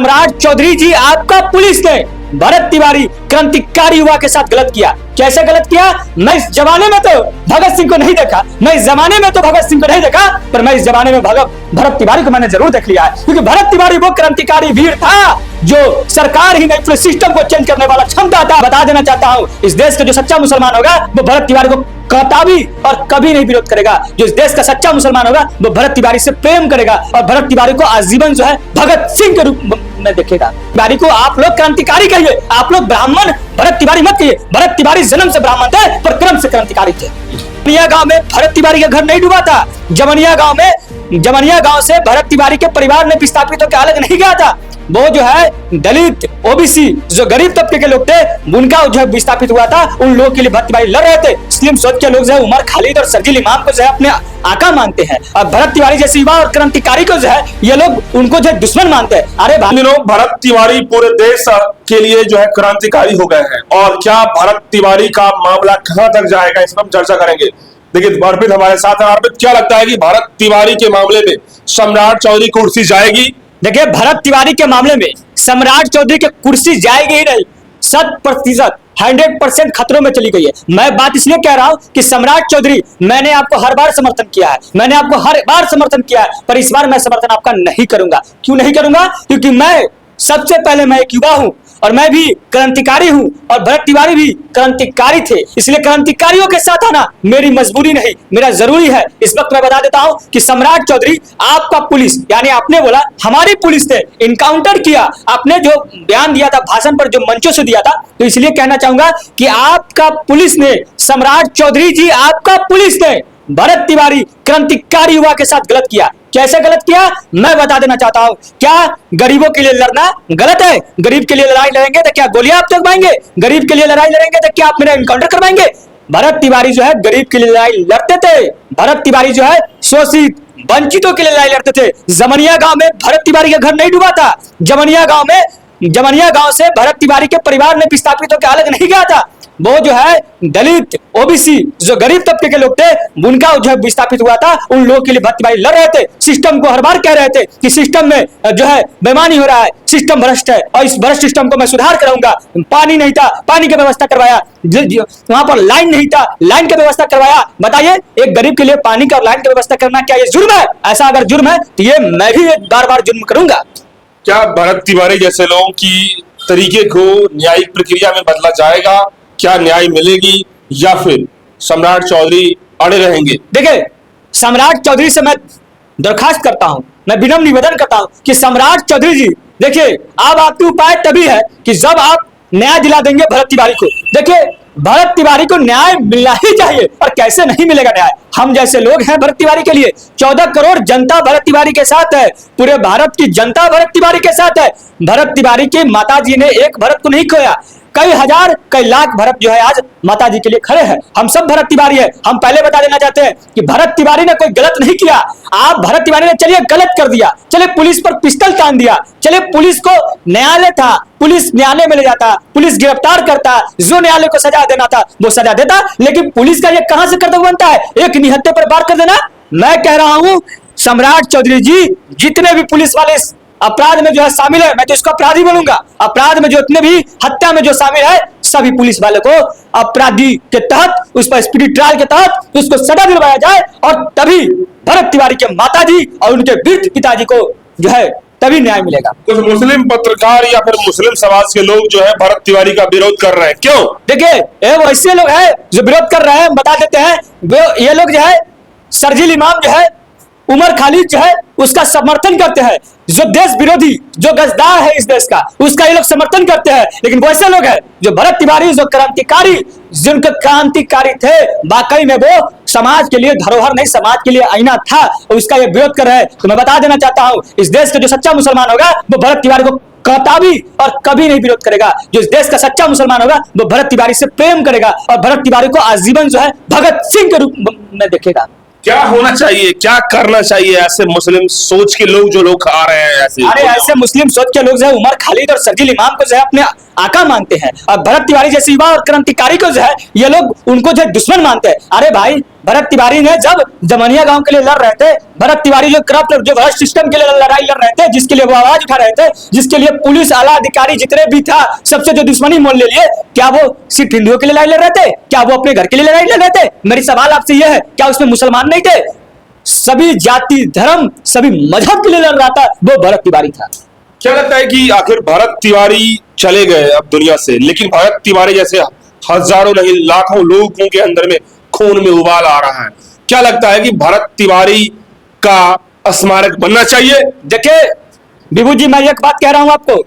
सम्राट चौधरी जी, आपका पुलिस ने भरत तिवारी क्रांतिकारी युवा के साथ गलत किया। कैसे गलत किया? मैं इस जमाने में तो भगत सिंह को नहीं देखा, मैं इस जमाने में तो भगत सिंह को नहीं देखा, पर मैं इस जमाने में भरत तिवारी को मैंने जरूर देख लिया है, क्योंकि भरत तिवारी वो क्रांतिकारी वीर था जो सरकार ही नहीं पूरे सिस्टम को चेंज करने वाला क्षमता था। बता देना चाहता हूं, इस देश का जो सच्चा मुसलमान होगा वो भरत तिवारी को कभी और कभी नहीं विरोध करेगा। जो इस देश का सच्चा मुसलमान होगा वो भरत तिवारी से प्रेम करेगा और भरत तिवारी को आजीवन जो है भगत सिंह के रूप में देखेगा। तिवारी को आप लोग क्रांतिकारी कहिए, आप लोग ब्राह्मण भरत तिवारी मत कहिए। भरत तिवारी जन्म से ब्राह्मण थे पर क्रम से क्रांतिकारी थे। जमनिया गांव में भरत तिवारी का घर नहीं डूबा था। जमनिया गांव से भरत तिवारी के परिवार ने विस्थापित होकर अलग नहीं गया था। वो जो है दलित, ओबीसी, जो गरीब तबके के लोग थे, उनका जो है विस्थापित हुआ था। उन लोगों के लिए भरत तिवारी लड़ रहे थे। मुस्लिम सोच के लोग जो है उमर खालिद और शर्जील इमाम को जो है अपने आका मानते हैं, और भरत तिवारी जैसे युवा और क्रांतिकारी को जो है ये लोग उनको जो है दुश्मन मानते हैं। अरे भाई लोग भरत तिवारी पूरे देश के लिए जो है क्रांतिकारी हो गए हैं, और क्या भरत तिवारी का मामला कहां तक जाएगा, इस पर हम चर्चा करेंगे। देखिए अर्पित हमारे साथ है। अर्पित, क्या लगता है कि भरत तिवारी के मामले में सम्राट चौधरी की कुर्सी जाएगी? देखिए, भरत तिवारी के मामले में सम्राट चौधरी की कुर्सी जाएगी ही नहीं, 100%, 100% खतरों में चली गई है। मैं बात इसलिए कह रहा हूं कि सम्राट चौधरी, मैंने आपको हर बार समर्थन किया है, मैंने आपको हर बार समर्थन किया है, पर इस बार मैं समर्थन आपका नहीं करूंगा। क्यों नहीं करूंगा? क्योंकि मैं सबसे पहले मैं एक युवा हूं और मैं भी क्रांतिकारी हूं, और भरत तिवारी भी क्रांतिकारी थे, इसलिए क्रांतिकारियों के साथ आना मेरी मजबूरी नहीं, मेरा जरूरी है। इस वक्त मैं बता देता हूं कि सम्राट चौधरी, आपका पुलिस, यानी आपने बोला हमारी पुलिस ने इनकाउंटर किया, आपने जो बयान दिया था भाषण पर, जो मंचों से दिया था, तो इसलिए कहना चाहूंगा कि आपका पुलिस ने, सम्राट चौधरी जी, आपका पुलिस ने भरत तिवारी क्रांतिकारी युवा के साथ गलत किया। कैसे गलत किया मैं बता देना चाहता हूं। क्या गरीबों के लिए लड़ना गलत है? गरीब के लिए लड़ाई लड़ेंगे तो क्या गोलियां आप चलवाएंगे? गरीब के लिए लड़ाई लड़ेंगे तो क्या आप मेरा इनकाउंटर करवाएंगे? भरत तिवारी जो है गरीब के लिए लड़ाई लड़ते थे। भरत तिवारी जो है शोषित वंचितों के लिए लड़ाई लड़ते थे। जमनिया गांव में भरत तिवारी का घर नहीं डूबा था। जमनिया गांव से भरत तिवारी के परिवार ने विस्थापित होकर अलग नहीं गया था। वो जो है दलित, ओबीसी, जो गरीब तबके के लोग थे, उनका जो है विस्थापित हुआ था। उन लोगों के लिए भरत तिवारी लड़ रहे थे। सिस्टम को हर बार कह रहे थे कि सिस्टम में जो है बेईमानी हो रहा है, सिस्टम भ्रष्ट है, और इस भ्रष्ट सिस्टम को मैं सुधार कराऊंगा। पानी नहीं था, पानी की व्यवस्था करवाया। वहां पर लाइन नहीं था, लाइन की व्यवस्था करवाया। बताइए, एक गरीब के लिए पानी का और लाइन की व्यवस्था करना क्या ये जुर्म है? ऐसा अगर जुर्म है तो ये मैं भी बार बार जुर्म करूंगा। क्या भरत तिवारी जैसे लोगों की तरीके को न्यायिक प्रक्रिया में बदला जाएगा? क्या न्याय मिलेगी, या फिर सम्राट चौधरी अड़े रहेंगे? देखिए, सम्राट चौधरी से मैं दरखास्त करता हूं, मैं विनम्र निवेदन करता हूं कि सम्राट चौधरी जी, देखिए, अब आपके उपाय तभी है कि जब आप न्याय दिला देंगे भरत तिवारी को। देखिए, भरत तिवारी को न्याय मिलना ही चाहिए, और कैसे नहीं मिलेगा न्याय? हम जैसे लोग हैं भरत तिवारी के लिए। 14 करोड़ जनता भरत तिवारी के साथ है, पूरे भारत की जनता भरत तिवारी के साथ है। भरत तिवारी की माता जी ने एक भरत को नहीं खोया, कई हजार कई लाख भरत जो है आज माता जी के लिए खड़े हैं। हम सब भरत तिवारी है। हम पहले बता देना चाहते हैं कि भरत तिवारी ने कोई गलत नहीं किया। आप भरत तिवारी ने चलिए गलत कर दिया, चले पुलिस पर पिस्टल तान दिया, चले पुलिस को न्यायालय था, पुलिस न्यायालय में ले जाता, पुलिस गिरफ्तार करता, जो न्यायालय को सजा देना था वो सजा देता, लेकिन पुलिस का ये कहां से कर्तव्य बनता है एक निहत्थे पर वार कर देना? मैं कह रहा हूं सम्राट चौधरी जी, जितने भी पुलिस वाले अपराध में जो है शामिल है, मैं तो इसको अपराधी बोलूंगा, अपराध में जो इतने भी हत्या में जो शामिल है, सभी पुलिस वाले को अपराधी के तहत, उस पर स्पीडी ट्रायल के तहत उसको सजा दिलवाया जाए, और तभी भरत तिवारी के माताजी और उनके वृद्ध पिताजी को जो है तभी न्याय मिलेगा। कुछ मुस्लिम पत्रकार या फिर मुस्लिम समाज के लोग जो है भरत तिवारी का विरोध कर रहे हैं, क्यों? देखिए, ये वैसे लोग हैं जो विरोध कर रहे हैं, बता देते हैं। ये लोग जो है शर्जील इमाम जो है, उमर खालिद जो है, उसका समर्थन करते हैं। जो देश विरोधी, जो गद्दार है इस देश का, उसका ये लोग समर्थन करते हैं। लेकिन वैसे लोग हैं जो भरत तिवारी, जो क्रांतिकारी, जिनके क्रांतिकारी थे, वाकई में वो समाज के लिए धरोहर नहीं, समाज के लिए आईना था, और उसका ये विरोध कर रहे हैं। तो मैं बता देना चाहता हूं, इस देश का जो सच्चा मुसलमान होगा वो भरत तिवारी को कभी और कभी नहीं विरोध करेगा। जो इस देश का सच्चा मुसलमान होगा वो भरत तिवारी से प्रेम करेगा, और भरत तिवारी को आजीवन जो है भगत सिंह के रूप में देखेगा। क्या होना चाहिए, क्या करना चाहिए ऐसे मुस्लिम सोच के लोग जो लोग आ रहे हैं ऐसे? अरे ऐसे मुस्लिम सोच के लोग जो है उमर खालिद और शर्जील इमाम को जो है अपने आका मानते हैं, और भरत तिवारी जैसे युवा और क्रांतिकारी को जो है ये लोग उनको जो है दुश्मन मानते हैं। अरे भाई, भरत तिवारी ने जब जमनिया गांव के लिए लड़ रहे थे, भरत तिवारी जो करप्ट, जो भ्रष्ट सिस्टम के लिए लड़ाई लड़ रहे थे, जिसके लिए वो आवाज उठा रहे थे, जिसके लिए पुलिस आला अधिकारी जितने भी था सबसे जो दुश्मनी मोल ले लिए, क्या वो सिर्फ हिंदुओं के लिए लड़ाई लड़ रहे थे? क्या वो अपने घर के लिए लड़ाई लड़ रहे थे? मेरी सवाल आपसे यह है, क्या उसमें मुसलमान नहीं थे? सभी जाति धर्म सभी मजहब के लिए लड़ रहा था, वो भरत तिवारी था। क्या लगता है कि आखिर भरत तिवारी चले गए अब दुनिया से, लेकिन भरत तिवारी जैसे हजारों नहीं लाखों लोगों के अंदर में खून में उबाल आ रहा है, क्या लगता है कि भरत तिवारी का स्मारक बनना चाहिए? देखिए विभू जी, मैं एक बात कह रहा हूं आपको,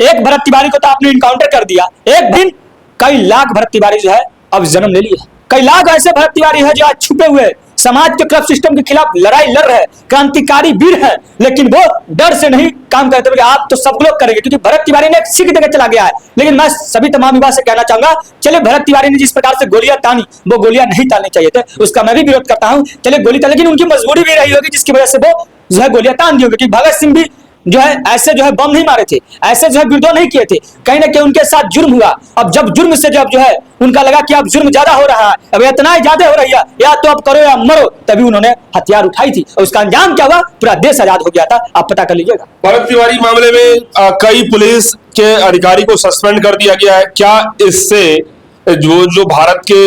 एक भरत तिवारी को तो आपने इनकाउंटर कर दिया, एक दिन कई लाख भरत तिवारी जो है अब जन्म ले लिया। कई लाख ऐसे भरत तिवारी है जो आज छुपे हुए समाज के करप्ट सिस्टम के खिलाफ लड़ाई लड़ रहे, क्रांतिकारी वीर है, लेकिन वो डर से नहीं काम करते, बोले आप तो सब लोग करेंगे, क्योंकि भरत तिवारी ने एक सीख देकर चला गया है। लेकिन मैं सभी तमाम युवा से कहना चाहूंगा, चले भरत तिवारी ने जिस प्रकार से गोलियां तानी, वो गोलियां नहीं ताननी चाहिए थे, उसका मैं भी विरोध करता हूं। चले गोली तान, लेकिन उनकी मजबूरी भी रही होगी जिसकी वजह से वो जो है गोलियां तान दी होगी। क्योंकि भगत सिंह भी जो है ऐसे जो है बम नहीं मारे थे, ऐसे जो है विद्रोह नहीं किए थे, कहीं ना कहीं उनके साथ जुर्म हुआ। अब जब जुर्म से जब जो है उनका लगा कि अब जुर्म ज्यादा हो रहा है, अब इतना ही ज्यादा हो रही है, या तो अब करो या मरो, तभी उन्होंने हथियार उठाई थी और उसका अंजाम क्या हुआ? पूरा देश आजाद हो गया था, आप पता कर लीजिएगा। भरत तिवारी मामले में कई पुलिस के अधिकारी को सस्पेंड कर दिया गया है, क्या इससे जो भारत के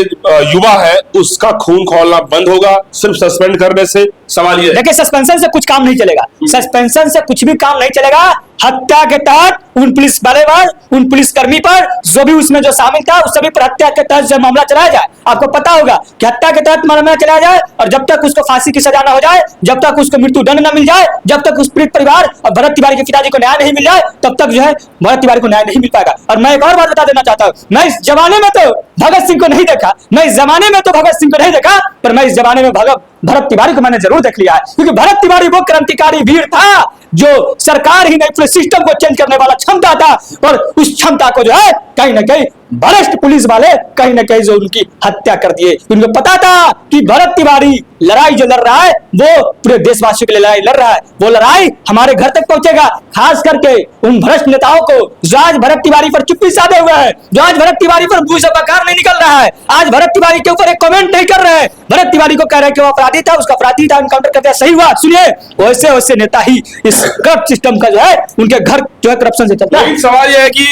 युवा है उसका खून खौलना बंद होगा सिर्फ सस्पेंड करने से? सवाल ये। देखिए सस्पेंशन से कुछ काम नहीं चलेगा, सस्पेंशन से कुछ भी काम नहीं चलेगा। हत्या के तहत उन पुलिस वाले पर, उन पुलिसकर्मी पर, जो भी उसमें जो शामिल था, उस सभी पर हत्या के तहत जो मामला चलाया जाए। आपको पता होगा कि हत्या के तहत मामला चलाया जाए और जब तक उसको फांसी की सजा न हो जाए, जब तक उसको मृत्यु दंड न मिल जाए, जब तक उस पीड़ित परिवार और भरत तिवारी के पिताजी को न्याय नहीं मिल जाए, तब तक जो है भरत तिवारी को न्याय नहीं मिल पाएगा। और मैं एक और बात बता देना चाहता हूं, मैं इस जमाने में तो भगत सिंह को नहीं देखा, मैं इस जमाने में तो भगत सिंह को नहीं देखा, पर मैं इस जमाने में भरत तिवारी को मैंने जरूर देख लिया है। क्योंकि भरत तिवारी वो क्रांतिकारी वीर था जो सरकार ही नहीं पूरे सिस्टम को चेंज करने वाला क्षमता था, और उस क्षमता को जो है कहीं ना कहीं वरिष्ठ पुलिस वाले कहीं ना कहीं जो उनकी हत्या कर दिए। उनको पता था कि भरत तिवारी लड़ाई जो लड़ रहा है वो पूरे देशवासियों के लिए लड़ाई लड़ रहा है, वो लड़ाई हमारे घर तक पहुंचेगा। खास करके उन भ्रष्ट नेताओं को जो आज भरत तिवारी पर चुप्पी साधे हुए हैं, जो आज भरत तिवारी पर मुंह से बकार नहीं निकल रहा है, आज भरत तिवारी के ऊपर एक कमेंट नहीं कर रहे हैं, भरत तिवारी को कह रहे हैं कि वो अपराधी था, उसका अपराधी था, इनकाउंटर करते सही हुआ। सुनिए, वैसे वैसे नेता ही इस करप्ट सिस्टम का जो है उनके घर जो है करप्शन से चलता है। सवाल यह है कि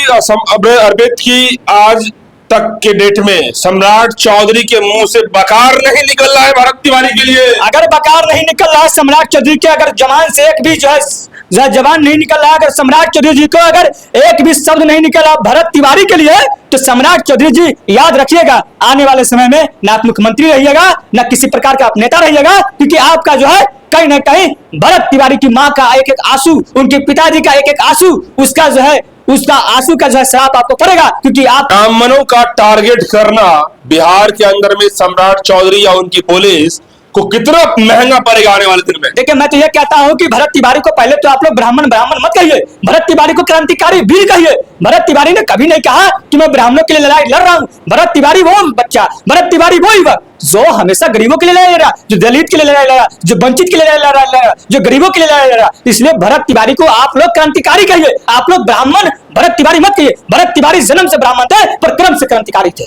अरबित की आज तक के डेट में सम्राट चौधरी के मुंह से बकार नहीं निकल रहा है भरत तिवारी के लिए। अगर बकार नहीं निकल रहा है सम्राट चौधरी के, अगर जवान से एक भी जो है जवान नहीं निकल रहा है, अगर सम्राट चौधरी जी को अगर एक भी शब्द नहीं निकला भरत तिवारी के लिए, तो सम्राट चौधरी जी याद रखिएगा, आने वाले समय में ना आप मुख्यमंत्री रहिएगा, ना किसी प्रकार का आप नेता रहिएगा, क्योंकि आपका जो है कहीं ना कहीं भरत तिवारी की मां का एक एक आंसू, उनके पिताजी का एक एक आंसू, उसका जो है उसका आंसू का जो है श्राप आपको पड़ेगा। क्योंकि आप ब्राह्मणों का टारगेट करना बिहार के अंदर में सम्राट चौधरी या उनकी पुलिस को कितना महंगा पड़ेगा आने वाले दिन में? देखिए मैं तो ये कहता हूं कि भरत तिवारी को पहले तो आप लोग ब्राह्मण ब्राह्मण मत कहिए, भरत तिवारी को क्रांतिकारी वीर कहिए। भरत तिवारी ने कभी नहीं कहा कि मैं ब्राह्मणों के लिए लड़ाई लड़ रहा हूं। भरत तिवारी वो बच्चा, भरत तिवारी वो युवक जो हमेशा गरीबों के लिए लड़ रहा, जो दलित के लिए लड़ रहा, जो वंचित के लिए लड़ रहा, जो गरीबों के लिए लड़ रहा। इसलिए भरत तिवारी को आप लोग क्रांतिकारी कहिए, आप लोग ब्राह्मण भरत तिवारी मत कहिए। भरत तिवारी जन्म से ब्राह्मण थे पर क्रम से क्रांतिकारी थे।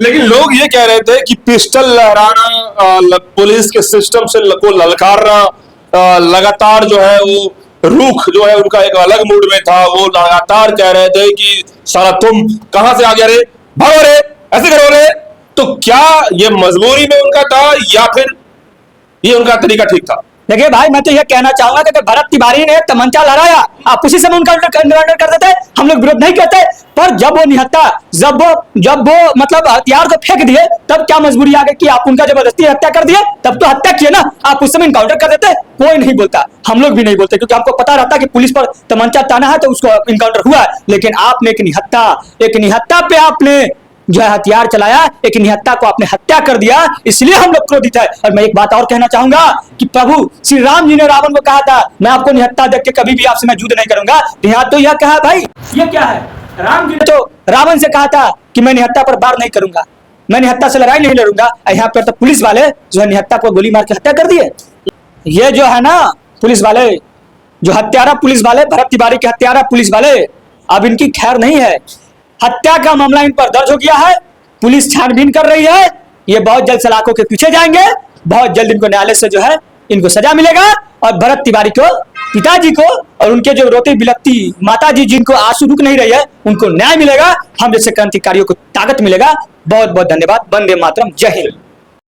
लेकिन लोग ये कह रहे थे कि पिस्टल लहराना, पुलिस के सिस्टम से को ललकारना, लगातार जो है वो रुख जो है उनका एक अलग मूड में था, वो लगातार कह रहे थे कि साला तुम कहां से आ गया रे, भागो रे, ऐसे करो रे। तो क्या ये मजबूरी में उनका था या फिर ये उनका तरीका ठीक था? देखिए भाई मैं तो ये कहना चाहूंगा कि भरत तिवारी ने तमंचा लहराया, आप उसी समय उनका एनकाउंटर कर देते, हम लोग विरोध नहीं करते। पर जब वो निहत्था, जब वो मतलब हथियार को फेंक दिए, तब क्या मजबूरी आ गई कि आप उनका जबरदस्ती हत्या कर दिए? तब तो हत्या किए ना, आप उस समय एनकाउंटर कर देते, कोई नहीं बोलता, हम लोग भी नहीं बोलते, क्योंकि हमको पता रहता कि पुलिस पर तमंचा ताना है तो उसको एनकाउंटर हुआ। लेकिन आपने एक निहत्था पे आपने जो है हथियार चलाया, एक निहत्था को आपने हत्या कर दिया, इसलिए हम लोग क्रोधित है। और मैं एक बात और कहना चाहूंगा कि प्रभु श्री राम जी ने रावण को कहा था, मैं आपको निहत्था देख के कभी भी आपसे मैं युद्ध नहीं करूंगा। यहाँ तो यह कहा भाई, ये क्या है? राम जी ने तो रावण से कहा था कि मैं निहत्था पर वार नहीं करूंगा, मैं निहत्था से लड़ाई नहीं लड़ूंगा। यहाँ पर तो पुलिस वाले जो है निहत्था को गोली मार के हत्या कर दिए। ये जो है ना पुलिस वाले, जो हत्यारा पुलिस वाले, भरत तिवारी के हत्यारा पुलिस वाले, अब इनकी खैर नहीं है। हत्या का मामला इन पर दर्ज हो गया है, पुलिस छानबीन कर रही है, ये बहुत जल्द सलाखों के पीछे जाएंगे, बहुत जल्द इनको न्यायालय से जो है इनको सजा मिलेगा और भरत तिवारी को, पिताजी को और उनके जो रोती बिलखती माता जी जिनको आंसू रुक नहीं रही है उनको न्याय मिलेगा। हम जैसे क्रांतिकारियों को ताकत मिलेगा। बहुत बहुत धन्यवाद। वंदे मातरम। जय हिंद।